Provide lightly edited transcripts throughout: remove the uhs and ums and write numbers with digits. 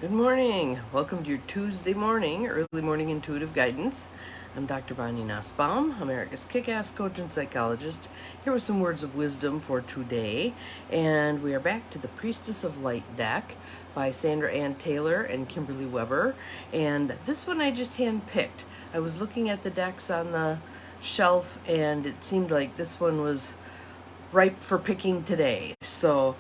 Good morning. Welcome to your Tuesday morning, early morning intuitive guidance. I'm Dr. Bonnie Nussbaum, America's kick-ass coach and psychologist, here with some words of wisdom for today. And we are back to the Priestess of Light deck by Sandra Ann Taylor and Kimberly Weber. And this one I just hand-picked. I was looking at the decks on the shelf and it seemed like this one was ripe for picking today. So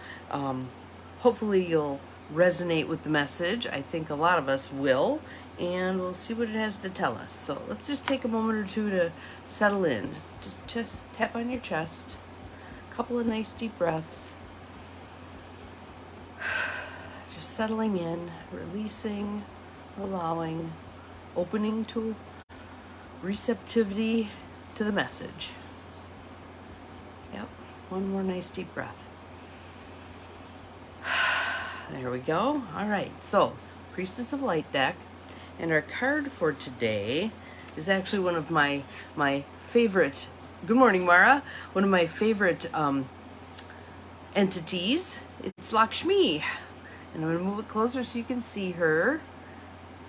hopefully you'll resonate with the message. I think a lot of us will, and we'll see what it has to tell us. So let's just take a moment or two to settle in. Just tap on your chest. A couple of nice deep breaths. Just settling in, releasing, allowing, opening to receptivity to the message. Yep, one more nice deep breath. There we go. All right, so Priestess of Light deck, and our card for today is actually one of my favorite. Good morning, Mara. One of my favorite entities. It's Lakshmi, and I'm going to move it closer so you can see her,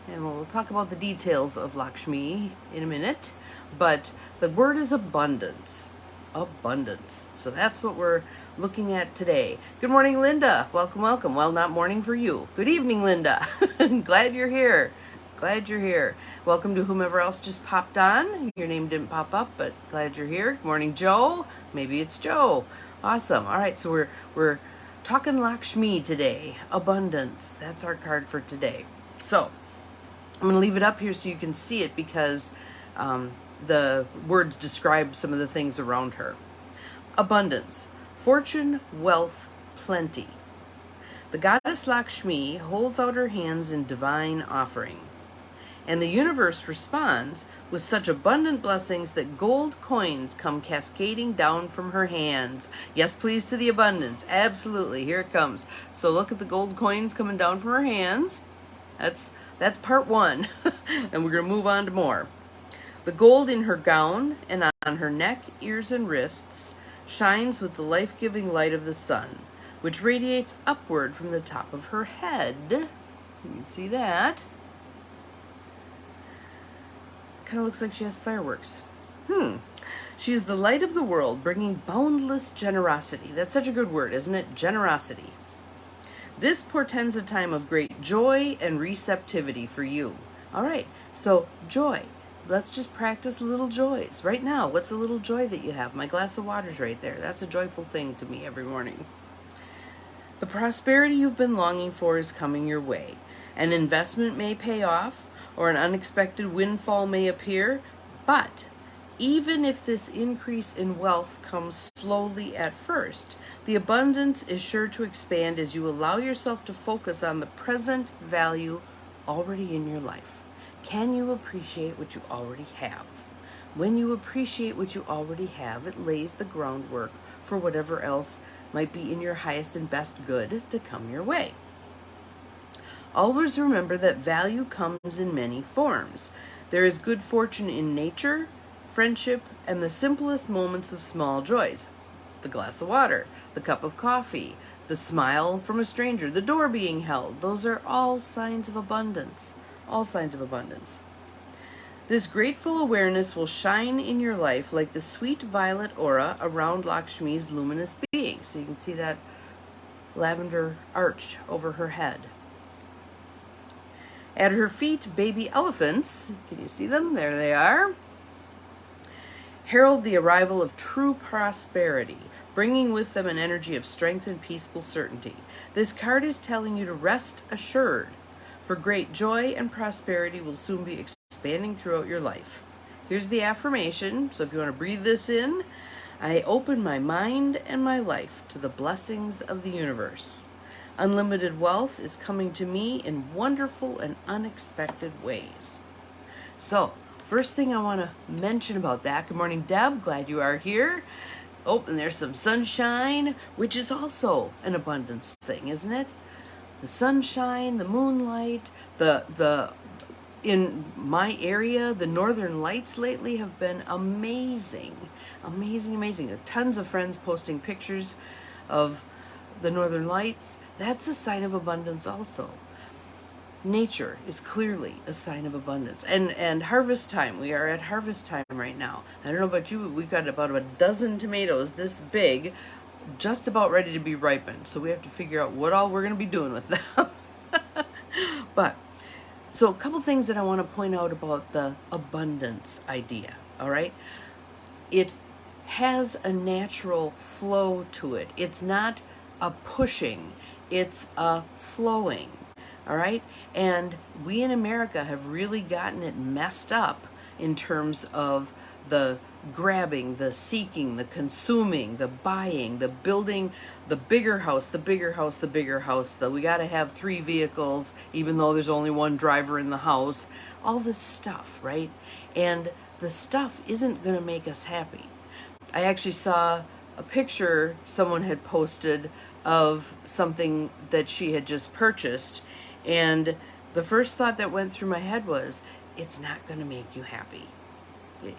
and we'll talk about the details of Lakshmi in a minute. But the word is abundance. Abundance. So that's what we're looking at today. Good morning, Linda. Welcome, welcome. Well, not morning for you. Good evening, Linda. Glad you're here. Glad you're here. Welcome to whomever else just popped on. Your name didn't pop up, but glad you're here. Good morning, Joe. Maybe it's Joe. Awesome. All right, so we're talking Lakshmi today. Abundance. That's our card for today. So I'm going to leave it up here so you can see it because the words describe some of the things around her. Abundance. Fortune, wealth, plenty. The goddess Lakshmi holds out her hands in divine offering, and the universe responds with such abundant blessings that gold coins come cascading down from her hands. Yes, please, to the abundance. Absolutely. Here it comes. So look at the gold coins coming down from her hands. That's part one. And we're going to move on to more. The gold in her gown and on her neck, ears, and wrists shines with the life-giving light of the sun, which radiates upward from the top of her head. You can see that. Kind of looks like she has fireworks. She is the light of the world, bringing boundless generosity. That's such a good word, isn't it? Generosity. This portends a time of great joy and receptivity for you. All right, so joy. Let's just practice little joys. Right now, what's a little joy that you have? My glass of water's right there. That's a joyful thing to me every morning. The prosperity you've been longing for is coming your way. An investment may pay off, or an unexpected windfall may appear, but even if this increase in wealth comes slowly at first, the abundance is sure to expand as you allow yourself to focus on the present value already in your life. Can you appreciate what you already have? When you appreciate what you already have, it lays the groundwork for whatever else might be in your highest and best good to come your way. Always remember that value comes in many forms. There is good fortune in nature, friendship, and the simplest moments of small joys. The glass of water, the cup of coffee, the smile from a stranger, the door being held. Those are all signs of abundance. All signs of abundance. This grateful awareness will shine in your life like the sweet violet aura around Lakshmi's luminous being. So you can see that lavender arch over her head. At her feet, baby elephants, can you see them? There they are. Herald the arrival of true prosperity, bringing with them an energy of strength and peaceful certainty. This card is telling you to rest assured, for great joy and prosperity will soon be expanding throughout your life. Here's the affirmation, so if you want to breathe this in. I open my mind and my life to the blessings of the universe. Unlimited wealth is coming to me in wonderful and unexpected ways. So, first thing I want to mention about that, good morning, Deb, glad you are here. Oh, and there's some sunshine, which is also an abundance thing, isn't it? The sunshine, the moonlight, in my area, the northern lights lately have been amazing. Amazing. Tons of friends posting pictures of the northern lights. That's a sign of abundance also. nature is clearly a sign of abundance. And harvest time, we are at harvest time right now. I don't know about you, but we've got about a dozen tomatoes this big, just about ready to be ripened. So we have to figure out what all we're going to be doing with them. But, so a couple things that I want to point out about the abundance idea, all right? It has a natural flow to it. It's not a pushing, it's a flowing. All right? And we in America have really gotten it messed up in terms of the grabbing, the seeking, the consuming, the buying, the building, the bigger house, the bigger house, the bigger house, the we got to have 3 vehicles even though there's only one driver in the house. All this stuff, right? And the stuff isn't going to make us happy. I actually saw a picture someone had posted of something that she had just purchased, and the first thought that went through my head was, it's not going to make you happy.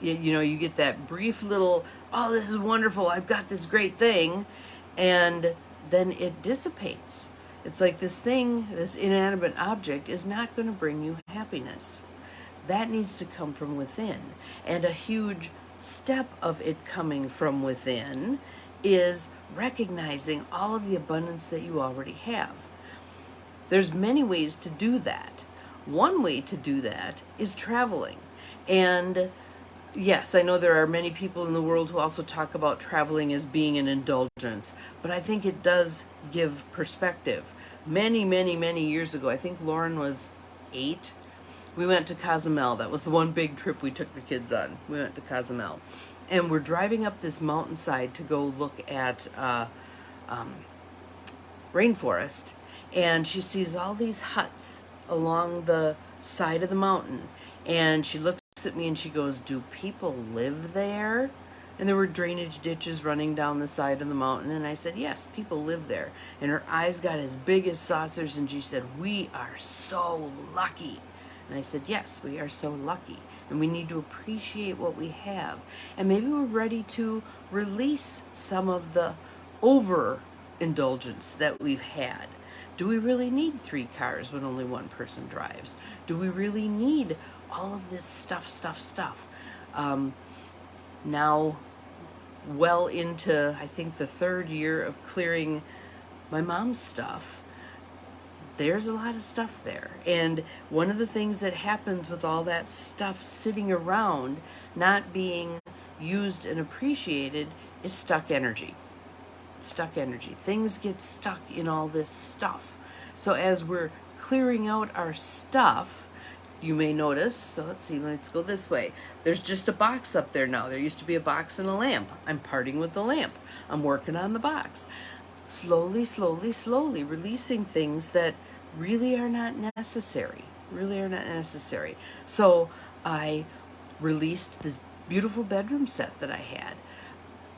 You know, you get that brief little, oh, this is wonderful, I've got this great thing, and then it dissipates. It's like this thing, this inanimate object, is not going to bring you happiness. That needs to come from within. And a huge step of it coming from within is recognizing all of the abundance that you already have. There's many ways to do that. One way to do that is traveling. And yes, I know there are many people in the world who also talk about traveling as being an indulgence, but I think it does give perspective. Many, many, many years ago, I think Lauren was 8, we went to Cozumel. That was the one big trip we took the kids on. We went to Cozumel. And we're driving up this mountainside to go look at rainforest. And she sees all these huts along the side of the mountain. And she looks at me and she goes, do people live there? And there were drainage ditches running down the side of the mountain. And I said, yes, people live there. And her eyes got as big as saucers. And she said, we are so lucky. And I said, yes, we are so lucky. And we need to appreciate what we have. And maybe we're ready to release some of the overindulgence that we've had. Do we really need 3 cars when only one person drives? Do we really need all of this stuff? Now, well into, I think, the 3rd year of clearing my mom's stuff, there's a lot of stuff there. And one of the things that happens with all that stuff sitting around, not being used and appreciated, is stuck energy. Stuck energy. Things get stuck in all this stuff. So as we're clearing out our stuff, you may notice, so let's see, let's go this way. There's just a box up there now. There used to be a box and a lamp. I'm parting with the lamp. I'm working on the box. Slowly, slowly, slowly releasing things that really are not necessary. So I released this beautiful bedroom set that I had.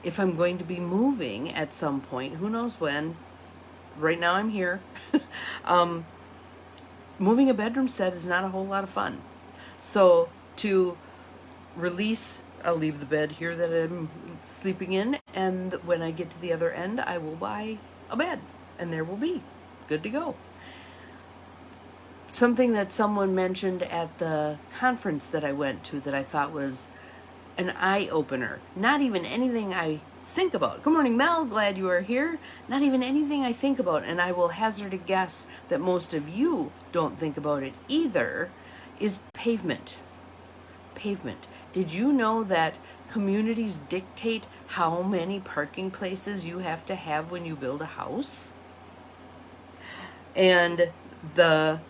If I'm going to be moving at some point, who knows when, right now I'm here, moving a bedroom set is not a whole lot of fun. So to release, I'll leave the bed here that I'm sleeping in, and when I get to the other end, I will buy a bed, and there will be good to go. Something that someone mentioned at the conference that I went to that I thought was an eye-opener. Not even anything I think about. Good morning, Mel. Glad you are here. Not even anything I think about, and I will hazard a guess that most of you don't think about it either, is pavement. Pavement. Did you know that communities dictate how many parking places you have to have when you build a house? And the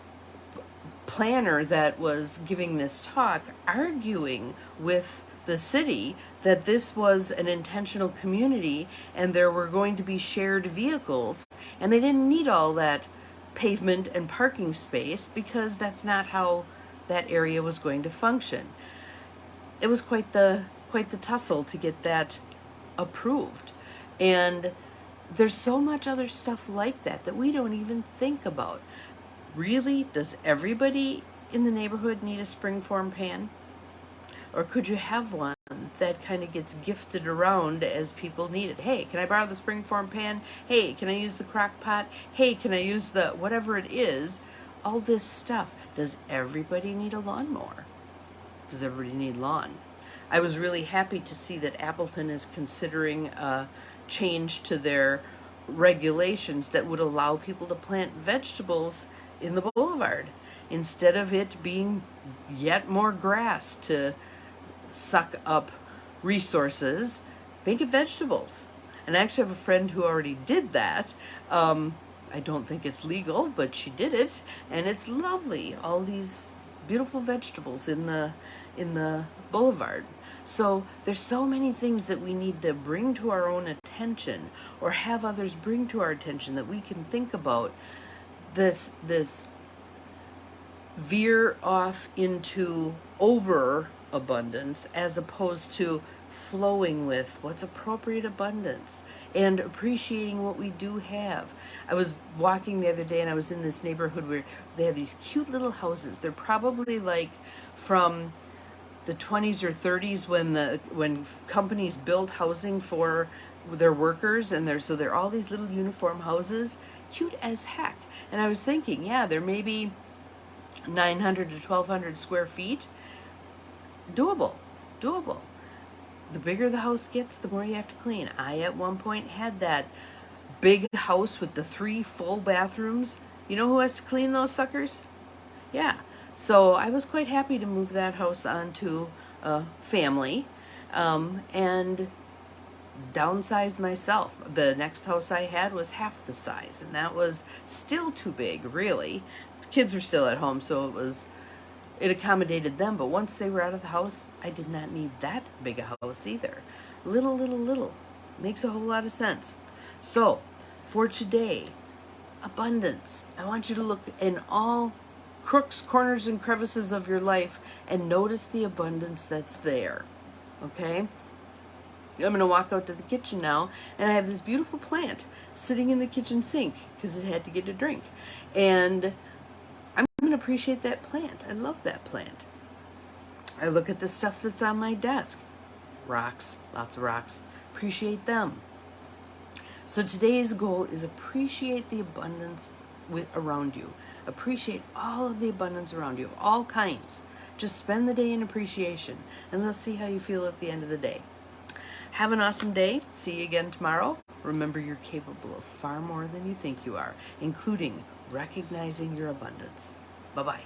planner that was giving this talk arguing with the city that this was an intentional community and there were going to be shared vehicles, and they didn't need all that pavement and parking space because that's not how that area was going to function. It was quite the tussle to get that approved. And there's so much other stuff like that that we don't even think about. Really, does everybody in the neighborhood need a springform pan? Or could you have one that kind of gets gifted around as people need it? Hey, can I borrow the springform pan? Hey, can I use the crock pot? Hey, can I use the whatever it is? all this stuff. Does everybody need a lawnmower? Does everybody need lawn? I was really happy to see that Appleton is considering a change to their regulations that would allow people to plant vegetables in the boulevard instead of it being yet more grass to suck up resources. Make it vegetables. And I actually have a friend who already did that. I don't think it's legal, but she did it, and it's lovely. All these beautiful vegetables in the boulevard. So there's so many things that we need to bring to our own attention, or have others bring to our attention, that we can think about this veer off into overabundance as opposed to flowing with what's appropriate abundance and appreciating what we do have. I was walking the other day and I was in this neighborhood where they have these cute little houses. They're probably like from the 20s or 30s when companies built housing for their workers, and they're all these little uniform houses, cute as heck. And I was thinking, yeah, they're maybe 900 to 1200 square feet. Doable. The bigger the house gets, the more you have to clean. I at one point had that big house with the 3 full bathrooms. You know who has to clean those suckers? Yeah. So I was quite happy to move that house onto a family and downsize myself. The next house I had was half the size, and that was still too big, really. The kids were still at home, so it accommodated them, but once they were out of the house, I did not need that big a house either. Little makes a whole lot of sense. So for today, abundance. I want you to look in all crooks, corners, and crevices of your life and notice the abundance that's there. Okay? I'm going to walk out to the kitchen now, and I have this beautiful plant sitting in the kitchen sink because it had to get a drink. And I'm going to appreciate that plant. I love that plant. I look at the stuff that's on my desk. Rocks, lots of rocks. Appreciate them. So today's goal is appreciate the abundance around you. Appreciate all of the abundance around you, of all kinds. Just spend the day in appreciation, and let's see how you feel at the end of the day. Have an awesome day. See you again tomorrow. Remember, you're capable of far more than you think you are, including recognizing your abundance. Bye-bye.